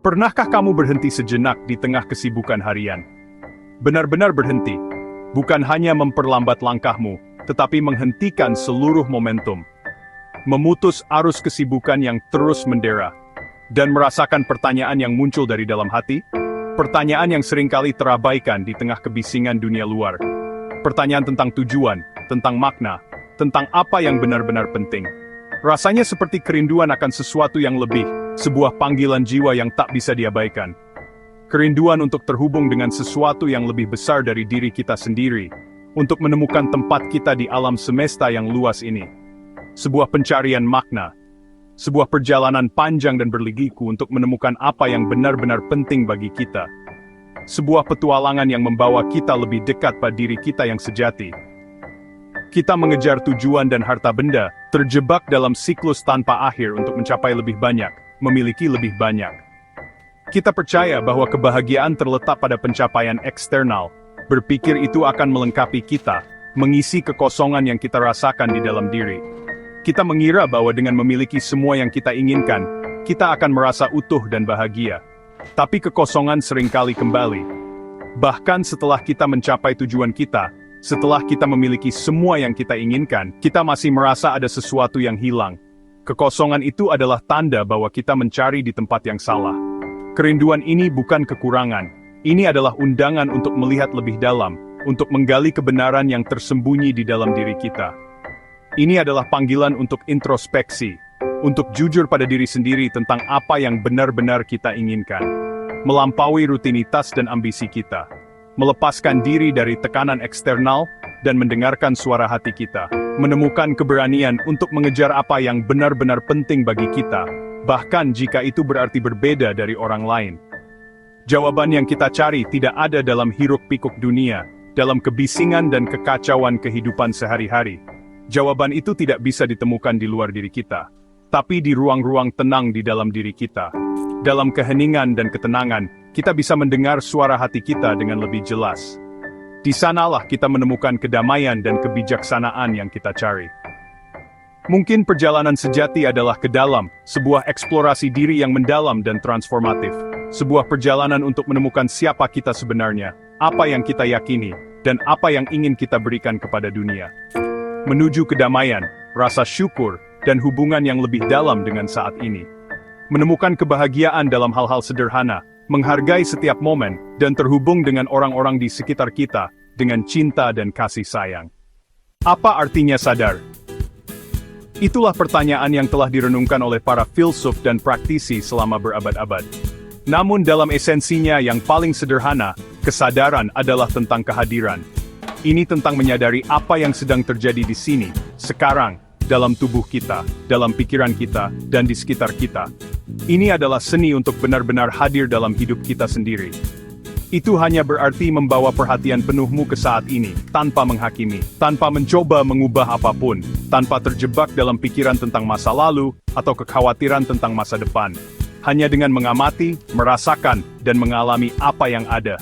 Pernahkah kamu berhenti sejenak di tengah kesibukan harian? Benar-benar berhenti, bukan hanya memperlambat langkahmu, tetapi menghentikan seluruh momentum. Memutus arus kesibukan yang terus mendera, dan merasakan pertanyaan yang muncul dari dalam hati, pertanyaan yang seringkali terabaikan di tengah kebisingan dunia luar. Pertanyaan tentang tujuan, tentang makna, tentang apa yang benar-benar penting. Rasanya seperti kerinduan akan sesuatu yang lebih, sebuah panggilan jiwa yang tak bisa diabaikan. Kerinduan untuk terhubung dengan sesuatu yang lebih besar dari diri kita sendiri, untuk menemukan tempat kita di alam semesta yang luas ini. Sebuah pencarian makna, sebuah perjalanan panjang dan berliku untuk menemukan apa yang benar-benar penting bagi kita. Sebuah petualangan yang membawa kita lebih dekat pada diri kita yang sejati. Kita mengejar tujuan dan harta benda, terjebak dalam siklus tanpa akhir untuk mencapai lebih banyak, memiliki lebih banyak. Kita percaya bahwa kebahagiaan terletak pada pencapaian eksternal, berpikir itu akan melengkapi kita, mengisi kekosongan yang kita rasakan di dalam diri. Kita mengira bahwa dengan memiliki semua yang kita inginkan, kita akan merasa utuh dan bahagia. Tapi kekosongan seringkali kembali. Bahkan setelah kita mencapai tujuan kita, setelah kita memiliki semua yang kita inginkan, kita masih merasa ada sesuatu yang hilang. Kekosongan itu adalah tanda bahwa kita mencari di tempat yang salah. Kerinduan ini bukan kekurangan. Ini adalah undangan untuk melihat lebih dalam, untuk menggali kebenaran yang tersembunyi di dalam diri kita. Ini adalah panggilan untuk introspeksi, untuk jujur pada diri sendiri tentang apa yang benar-benar kita inginkan. Melampaui rutinitas dan ambisi kita. Melepaskan diri dari tekanan eksternal, dan mendengarkan suara hati kita. Menemukan keberanian untuk mengejar apa yang benar-benar penting bagi kita, bahkan jika itu berarti berbeda dari orang lain. Jawaban yang kita cari tidak ada dalam hiruk-pikuk dunia, dalam kebisingan dan kekacauan kehidupan sehari-hari. Jawaban itu tidak bisa ditemukan di luar diri kita, tapi di ruang-ruang tenang di dalam diri kita. Dalam keheningan dan ketenangan, kita bisa mendengar suara hati kita dengan lebih jelas. Di sanalah kita menemukan kedamaian dan kebijaksanaan yang kita cari. Mungkin perjalanan sejati adalah ke dalam, sebuah eksplorasi diri yang mendalam dan transformatif. Sebuah perjalanan untuk menemukan siapa kita sebenarnya, apa yang kita yakini, dan apa yang ingin kita berikan kepada dunia. Menuju kedamaian, rasa syukur, dan hubungan yang lebih dalam dengan saat ini. Menemukan kebahagiaan dalam hal-hal sederhana, menghargai setiap momen, dan terhubung dengan orang-orang di sekitar kita, dengan cinta dan kasih sayang. Apa artinya sadar? Itulah pertanyaan yang telah direnungkan oleh para filsuf dan praktisi selama berabad-abad. Namun dalam esensinya yang paling sederhana, kesadaran adalah tentang kehadiran. Ini tentang menyadari apa yang sedang terjadi di sini, sekarang, dalam tubuh kita, dalam pikiran kita, dan di sekitar kita. Ini adalah seni untuk benar-benar hadir dalam hidup kita sendiri. Itu hanya berarti membawa perhatian penuhmu ke saat ini, tanpa menghakimi, tanpa mencoba mengubah apapun, tanpa terjebak dalam pikiran tentang masa lalu, atau kekhawatiran tentang masa depan. Hanya dengan mengamati, merasakan, dan mengalami apa yang ada.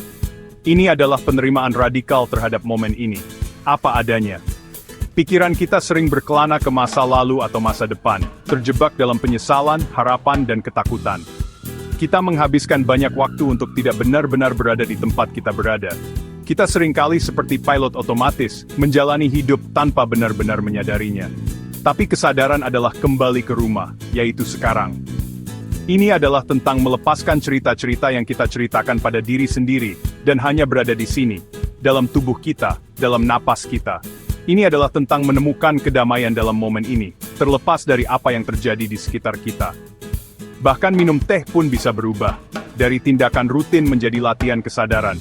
Ini adalah penerimaan radikal terhadap momen ini. Apa adanya. Pikiran kita sering berkelana ke masa lalu atau masa depan, terjebak dalam penyesalan, harapan, dan ketakutan. Kita menghabiskan banyak waktu untuk tidak benar-benar berada di tempat kita berada. Kita seringkali seperti pilot otomatis, menjalani hidup tanpa benar-benar menyadarinya. Tapi kesadaran adalah kembali ke rumah, yaitu sekarang. Ini adalah tentang melepaskan cerita-cerita yang kita ceritakan pada diri sendiri, dan hanya berada di sini, dalam tubuh kita, dalam napas kita. Ini adalah tentang menemukan kedamaian dalam momen ini, terlepas dari apa yang terjadi di sekitar kita. Bahkan minum teh pun bisa berubah, dari tindakan rutin menjadi latihan kesadaran.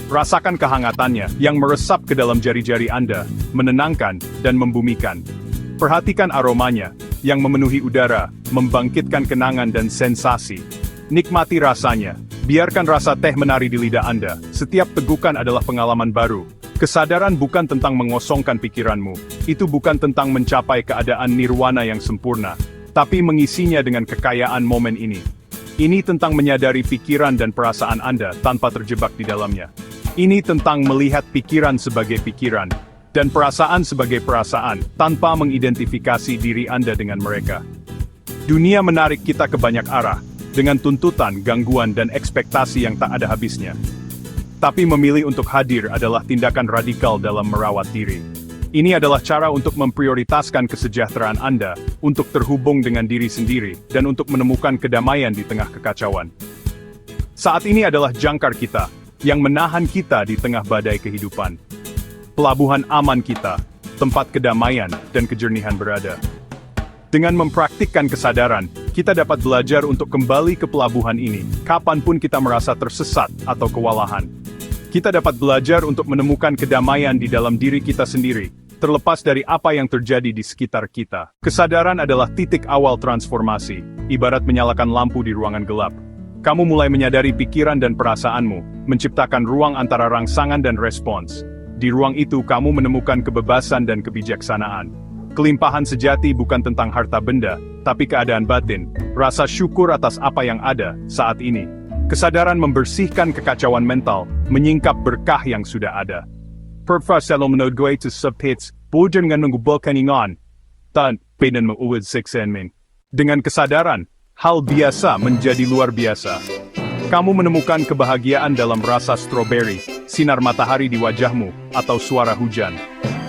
Rasakan kehangatannya, yang meresap ke dalam jari-jari Anda, menenangkan, dan membumikan. Perhatikan aromanya, yang memenuhi udara, membangkitkan kenangan dan sensasi. Nikmati rasanya, biarkan rasa teh menari di lidah Anda, setiap tegukan adalah pengalaman baru. Kesadaran bukan tentang mengosongkan pikiranmu, itu bukan tentang mencapai keadaan nirwana yang sempurna, tapi mengisinya dengan kekayaan momen ini. Ini tentang menyadari pikiran dan perasaan Anda tanpa terjebak di dalamnya. Ini tentang melihat pikiran sebagai pikiran, dan perasaan sebagai perasaan, tanpa mengidentifikasi diri Anda dengan mereka. Dunia menarik kita ke banyak arah, dengan tuntutan, gangguan, dan ekspektasi yang tak ada habisnya. Tapi memilih untuk hadir adalah tindakan radikal dalam merawat diri. Ini adalah cara untuk memprioritaskan kesejahteraan Anda, untuk terhubung dengan diri sendiri, dan untuk menemukan kedamaian di tengah kekacauan. Saat ini adalah jangkar kita, yang menahan kita di tengah badai kehidupan. Pelabuhan aman kita, tempat kedamaian dan kejernihan berada. Dengan mempraktikkan kesadaran, kita dapat belajar untuk kembali ke pelabuhan ini, kapanpun kita merasa tersesat atau kewalahan. Kita dapat belajar untuk menemukan kedamaian di dalam diri kita sendiri, terlepas dari apa yang terjadi di sekitar kita. Kesadaran adalah titik awal transformasi, ibarat menyalakan lampu di ruangan gelap. Kamu mulai menyadari pikiran dan perasaanmu, menciptakan ruang antara rangsangan dan respons. Di ruang itu kamu menemukan kebebasan dan kebijaksanaan. Kelimpahan sejati bukan tentang harta benda, tapi keadaan batin, rasa syukur atas apa yang ada saat ini. Kesadaran membersihkan kekacauan mental, menyingkap berkah yang sudah ada. Perfaselom menod gue to subhits, bujan dengan mengumpulkan ingon. Tan, peden menguwid siksenmin. Dengan kesadaran, hal biasa menjadi luar biasa. Kamu menemukan kebahagiaan dalam rasa stroberi, sinar matahari di wajahmu, atau suara hujan.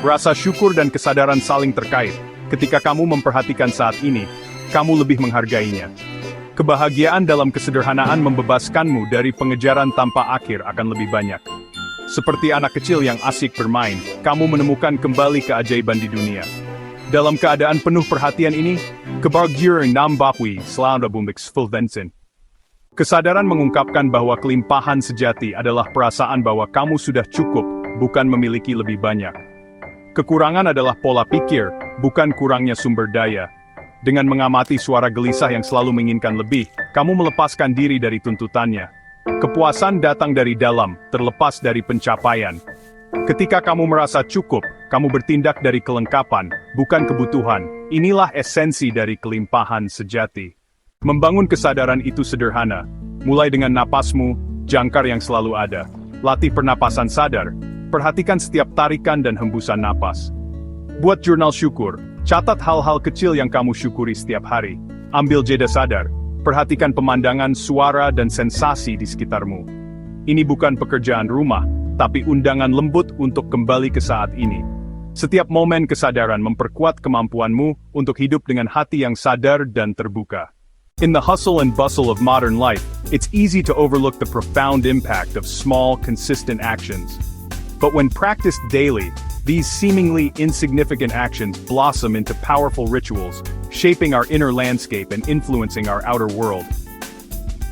Rasa syukur dan kesadaran saling terkait. Ketika kamu memperhatikan saat ini, kamu lebih menghargainya. Kebahagiaan dalam kesederhanaan membebaskanmu dari pengejaran tanpa akhir akan lebih banyak. Seperti anak kecil yang asik bermain, kamu menemukan kembali keajaiban di dunia. Dalam keadaan penuh perhatian ini, kebahagiaan nambahwi selalu bumbix fulvensin. Kesadaran mengungkapkan bahwa kelimpahan sejati adalah perasaan bahwa kamu sudah cukup, bukan memiliki lebih banyak. Kekurangan adalah pola pikir, bukan kurangnya sumber daya. Dengan mengamati suara gelisah yang selalu menginginkan lebih, kamu melepaskan diri dari tuntutannya. Kepuasan datang dari dalam, terlepas dari pencapaian. Ketika kamu merasa cukup, kamu bertindak dari kelengkapan, bukan kebutuhan. Inilah esensi dari kelimpahan sejati. Membangun kesadaran itu sederhana, mulai dengan napasmu, jangkar yang selalu ada. Latih pernapasan sadar. Perhatikan setiap tarikan dan hembusan napas. Buat jurnal syukur, catat hal-hal kecil yang kamu syukuri setiap hari. Ambil jeda sadar, perhatikan pemandangan, suara, dan sensasi di sekitarmu. Ini bukan pekerjaan rumah, tapi undangan lembut untuk kembali ke saat ini. Setiap momen kesadaran memperkuat kemampuanmu untuk hidup dengan hati yang sadar dan terbuka. In the hustle and bustle of modern life, it's easy to overlook the profound impact of small, consistent actions. But when practiced daily, these seemingly insignificant actions blossom into powerful rituals, shaping our inner landscape and influencing our outer world.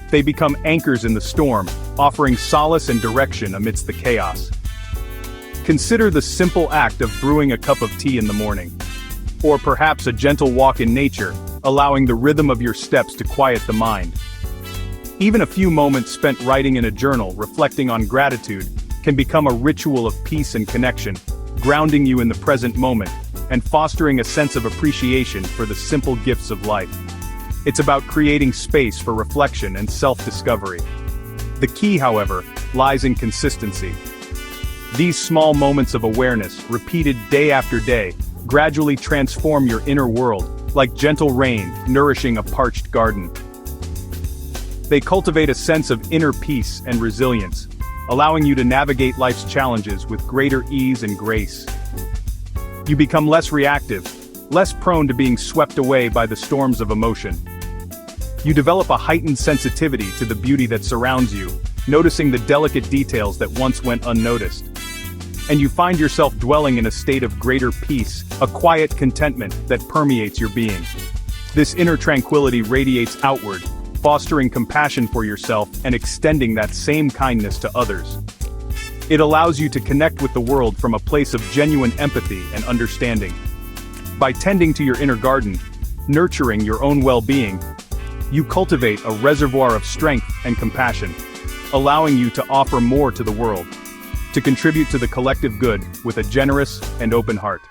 They become anchors in the storm, offering solace and direction amidst the chaos. Consider the simple act of brewing a cup of tea in the morning. Or perhaps a gentle walk in nature, allowing the rhythm of your steps to quiet the mind. Even a few moments spent writing in a journal, reflecting on gratitude, can become a ritual of peace and connection, grounding you in the present moment, and fostering a sense of appreciation for the simple gifts of life. It's about creating space for reflection and self-discovery. The key, however, lies in consistency. These small moments of awareness, repeated day after day, gradually transform your inner world, like gentle rain nourishing a parched garden. They cultivate a sense of inner peace and resilience, allowing you to navigate life's challenges with greater ease and grace. You become less reactive, less prone to being swept away by the storms of emotion. You develop a heightened sensitivity to the beauty that surrounds you, noticing the delicate details that once went unnoticed. And you find yourself dwelling in a state of greater peace, a quiet contentment that permeates your being. This inner tranquility radiates outward, fostering compassion for yourself and extending that same kindness to others. It allows you to connect with the world from a place of genuine empathy and understanding. By tending to your inner garden, nurturing your own well-being, you cultivate a reservoir of strength and compassion, allowing you to offer more to the world, to contribute to the collective good with a generous and open heart.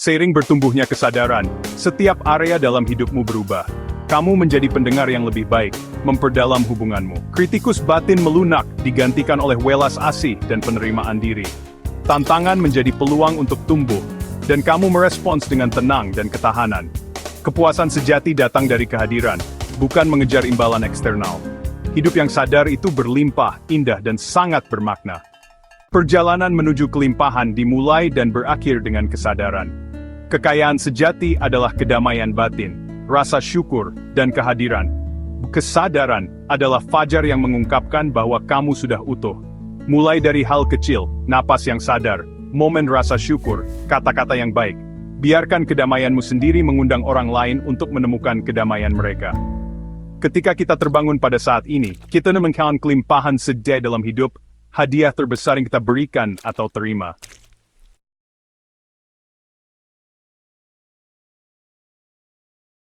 Seiring bertumbuhnya kesadaran, setiap area dalam hidupmu berubah. Kamu menjadi pendengar yang lebih baik, memperdalam hubunganmu. Kritikus batin melunak, digantikan oleh welas asih dan penerimaan diri. Tantangan menjadi peluang untuk tumbuh, dan kamu merespons dengan tenang dan ketahanan. Kepuasan sejati datang dari kehadiran, bukan mengejar imbalan eksternal. Hidup yang sadar itu berlimpah, indah, dan sangat bermakna. Perjalanan menuju kelimpahan dimulai dan berakhir dengan kesadaran. Kekayaan sejati adalah kedamaian batin, rasa syukur, dan kehadiran. Kesadaran adalah fajar yang mengungkapkan bahwa kamu sudah utuh. Mulai dari hal kecil, napas yang sadar, momen rasa syukur, kata-kata yang baik. Biarkan kedamaianmu sendiri mengundang orang lain untuk menemukan kedamaian mereka. Ketika kita terbangun pada saat ini, kita menemukan kelimpahan sejati dalam hidup, hadiah terbesar yang kita berikan atau terima.